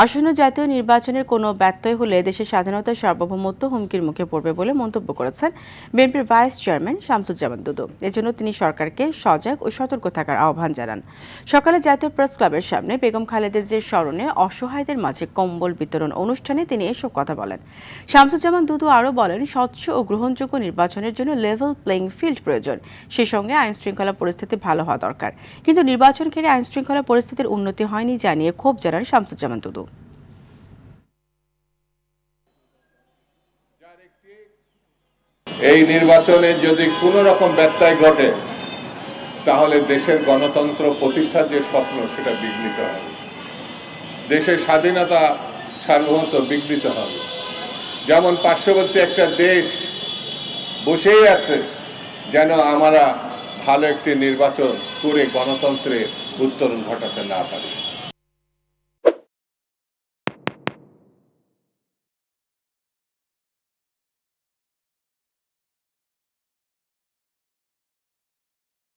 আসন্ন জাতীয় নির্বাচনের কোনো ব্যত্যয় হলে দেশের স্বাধীনতার সার্বভৌমত্ব হুমকির মুখে পড়বে বলে মন্তব্য করেছেন বিএনপির ভাইস চেয়ারম্যান শামসুজ্জামান দুদু। এজন্য তিনি সরকারকে সজাগ ও সতর্ক থাকার আহ্বান জানান। সকালে জাতীয় প্রেস ক্লাবের সামনে বেগম খালেদা জিয়ার স্মরণে অসহায়দের মাঝে কম্বল বিতরণ অনুষ্ঠানে তিনি এসব কথা বলেন। শামসুজ্জামান দুদু আরও বলেন, স্বচ্ছ ও গ্রহণযোগ্য নির্বাচনের জন্য লেভেল প্লেইং ফিল্ড প্রয়োজন। সেই সঙ্গে আইন শৃঙ্খলা পরিস্থিতি ভালো হওয়া দরকার। কিন্তু নির্বাচন ঘিরে আইন শৃঙ্খলা পরিস্থিতির উন্নতি হয়নি জানিয়ে ক্ষোভ জানান শামসুজ্জামান দুদু। এই নির্বাচনে যদি কোনো রকম ব্যত্যয় ঘটে তাহলে দেশের গণতন্ত্র প্রতিষ্ঠার যে স্বপ্ন সেটা বিঘ্নিত হবে, দেশের স্বাধীনতা সার্বভৌমত্ব বিঘ্নিত হবে। যেমন পার্শ্ববর্তী একটা দেশ বসেই আছে যেন আমরা ভালো একটি নির্বাচন করে গণতন্ত্রের উত্তরণ ঘটাতে না পারি।